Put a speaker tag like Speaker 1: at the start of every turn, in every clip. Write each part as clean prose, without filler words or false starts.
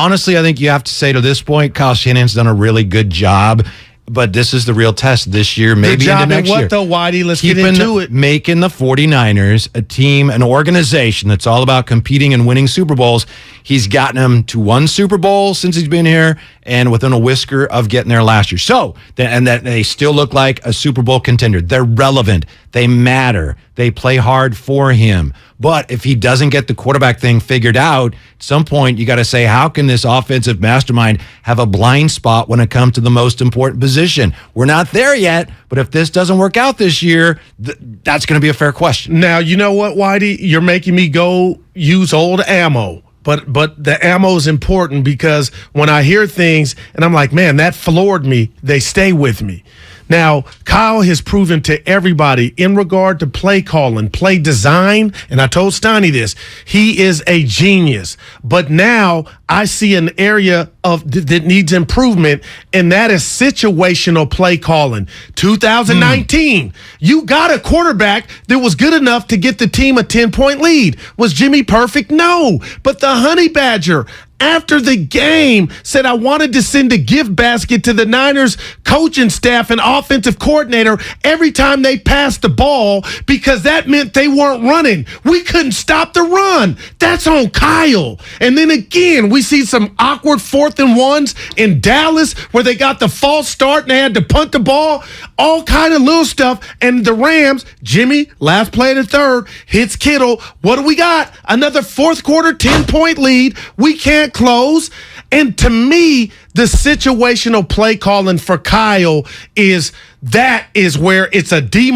Speaker 1: Honestly, I think you have to say to this point, Kyle Shanahan's done a really good job. But this is the real test this year, maybe into next year.
Speaker 2: What though, Whitey? Let's get into it.
Speaker 1: Making the 49ers a team, an organization that's all about competing and winning Super Bowls. He's gotten them to one Super Bowl since he's been here, and within a whisker of getting there last year. So, and that they still look like a Super Bowl contender. They're relevant. They matter. They play hard for him. But if he doesn't get the quarterback thing figured out, at some point you got to say, how can this offensive mastermind have a blind spot when it comes to the most important position? We're not there yet, but if this doesn't work out this year, that's going to be a fair question.
Speaker 2: Now, you know what, Whitey? You're making me go use old ammo. But the ammo is important because when I hear things and I'm like, man, that floored me, they stay with me. Now, Kyle has proven to everybody in regard to play calling, play design, and I told Steiny this, he is a genius. But now I see an area that needs improvement, and that is situational play calling. 2019, you got a quarterback that was good enough to get the team a 10-point lead. Was Jimmy perfect? No. But the Honey Badger, after the game, said, I wanted to send a gift basket to the Niners coaching staff and offensive coordinator every time they passed the ball because that meant they weren't running. We couldn't stop the run. That's on Kyle. And then again, we see some awkward 4th and 1s in Dallas where they got the false start and they had to punt the ball. All kind of little stuff. And the Rams, Jimmy, last play of the third, hits Kittle. What do we got? Another fourth quarter 10-point lead. We can't close. And to me, the situational play calling for Kyle is where it's a D-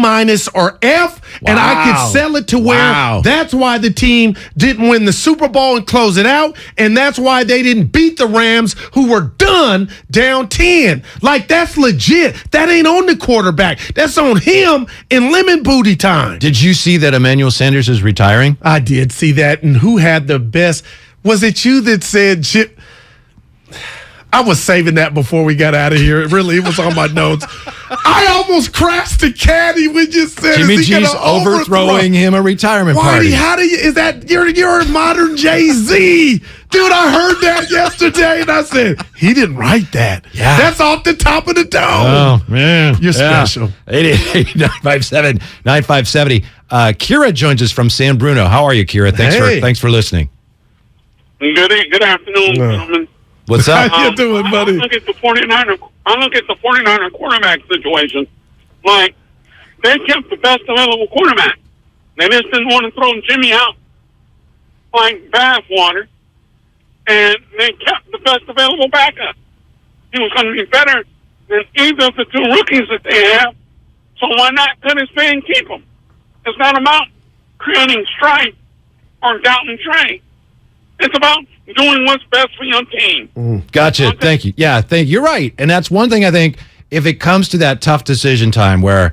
Speaker 2: or F. Wow. And I could sell it to where that's why the team didn't win the Super Bowl and close it out. And that's why they didn't beat the Rams, who were done down 10. Like, that's legit. That ain't on the quarterback. That's on him in lemon booty time.
Speaker 1: Did you see that Emmanuel Sanders is retiring?
Speaker 2: I did see that. And who had the best? Was it you that said, Chip? I was saving that before we got out of here. It was on my notes. I almost crashed the caddy when you said
Speaker 1: Jimmy G's overthrowing him a retirement party.
Speaker 2: Whitey, how do you? Is that you're a modern Jay-Z, dude? I heard that yesterday, and I said he didn't write that.
Speaker 1: Yeah,
Speaker 2: that's off the top of the dome.
Speaker 1: Oh man,
Speaker 2: you're special.
Speaker 1: 888-957-9570. Kira joins us from San Bruno. How are you, Kira? Thanks for listening.
Speaker 3: Good afternoon, gentlemen.
Speaker 1: What's up?
Speaker 2: How you doing, buddy?
Speaker 3: I look at the 49er quarterback situation. Like, they kept the best available quarterback. They just didn't want to throw Jimmy out like bathwater, and they kept the best available backup. He was going to be better than either of the two rookies that they have, so why not cut his pay and keep him? It's not about creating strife or doubting Trey. It's about doing what's best for your team.
Speaker 1: Gotcha. Okay. Thank you. Yeah, you're right. And that's one thing I think, if it comes to that tough decision time where,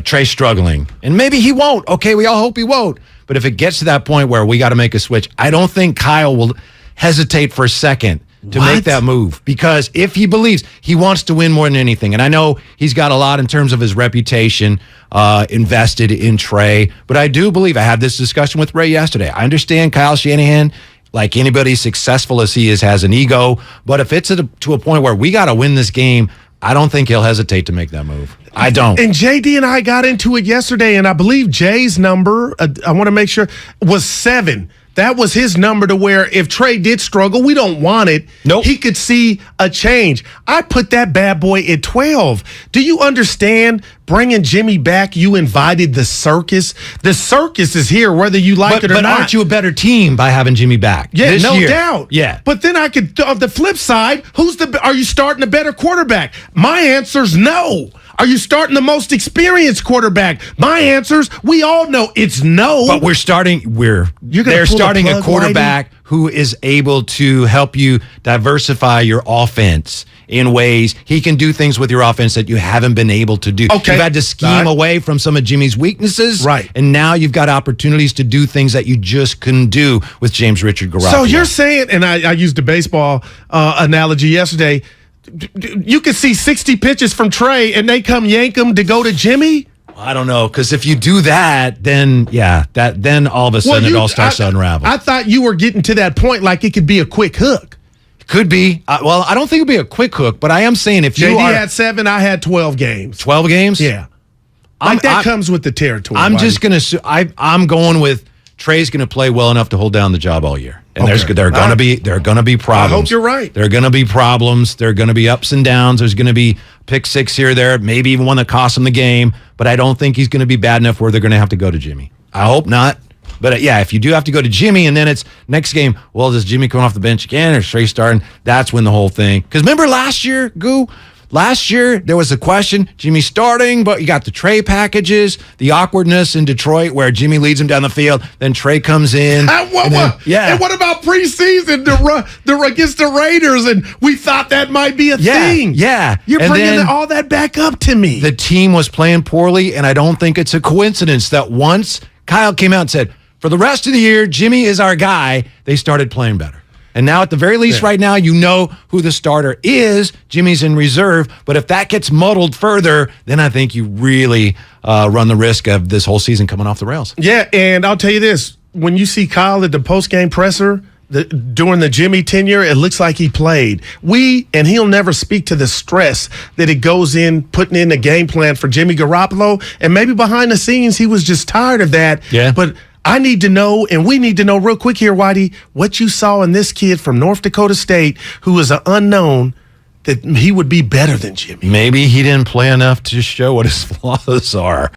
Speaker 1: Trey's struggling, and maybe he won't. Okay, we all hope he won't. But if it gets to that point where we got to make a switch, I don't think Kyle will hesitate for a second to make that move, because if he believes he wants to win more than anything, and I know he's got a lot in terms of his reputation invested in Trey, but I do believe, I had this discussion with Ray yesterday, I understand Kyle Shanahan, like anybody successful as he is, has an ego, but if it's to a point where we got to win this game, I don't think he'll hesitate to make that move. I don't.
Speaker 2: And JD and I got into it yesterday, and I believe Jay's number, I want to make sure, was 7. That was his number, to where if Trey did struggle, we don't want it.
Speaker 1: Nope.
Speaker 2: He could see a change. I put that bad boy at 12. Do you understand? Bringing Jimmy back, you invited the circus. The circus is here, whether you like it or not.
Speaker 1: But aren't you a better team by having Jimmy back?
Speaker 2: Yeah, no doubt.
Speaker 1: Yeah.
Speaker 2: But then I could, on the flip side, are you starting a better quarterback? My answer's no. Are you starting the most experienced quarterback? My answer's, we all know it's no.
Speaker 1: But they're starting a quarterback who is able to help you diversify your offense in ways. He can do things with your offense that you haven't been able to do.
Speaker 2: Okay.
Speaker 1: You've had to scheme away from some of Jimmy's weaknesses.
Speaker 2: Right.
Speaker 1: And now you've got opportunities to do things that you just couldn't do with James Richard Garoppolo.
Speaker 2: So you're saying, and I used the baseball analogy yesterday, you could see 60 pitches from Trey and they come yank him to go to Jimmy?
Speaker 1: I don't know, because if you do that, then then all of a sudden it all starts to unravel.
Speaker 2: I thought you were getting to that point like it could be a quick hook.
Speaker 1: Could be. Well, I don't think it'd be a quick hook, but I am saying if you
Speaker 2: JD had 7, I had 12 games.
Speaker 1: 12 games?
Speaker 2: Yeah. That comes with the territory.
Speaker 1: I'm just going to I'm going with Trey's going to play well enough to hold down the job all year. And there are going to be problems.
Speaker 2: I hope you're right.
Speaker 1: There are going to be problems. There are going to be ups and downs. There's going to be pick six here or there, maybe even one that costs him the game, but I don't think he's going to be bad enough where they're going to have to go to Jimmy. I hope not. But if you do have to go to Jimmy and then it's next game, well, does Jimmy come off the bench again or Trey starting? That's when the whole thing. Because remember last year, Goo? Last year, there was a question, Jimmy starting, but you got the Trey packages, the awkwardness in Detroit where Jimmy leads him down the field, then Trey comes in.
Speaker 2: And what about preseason against the Raiders? And we thought that might be a thing.
Speaker 1: Yeah.
Speaker 2: You're bringing all that back up to me.
Speaker 1: The team was playing poorly, and I don't think it's a coincidence that once Kyle came out and said, for the rest of the year, Jimmy is our guy, they started playing better. And now, at the very least, right now, you know who the starter is. Jimmy's in reserve. But if that gets muddled further, then I think you really run the risk of this whole season coming off the rails.
Speaker 2: Yeah, and I'll tell you this. When you see Kyle at the postgame presser during the Jimmy tenure, it looks like he played. And he'll never speak to the stress that it goes in putting in a game plan for Jimmy Garoppolo. And maybe behind the scenes, he was just tired of that.
Speaker 1: Yeah.
Speaker 2: But I need to know, and we need to know real quick here, Whitey, what you saw in this kid from North Dakota State who is an unknown that he would be better than Jimmy.
Speaker 1: Maybe he didn't play enough to show what his flaws are.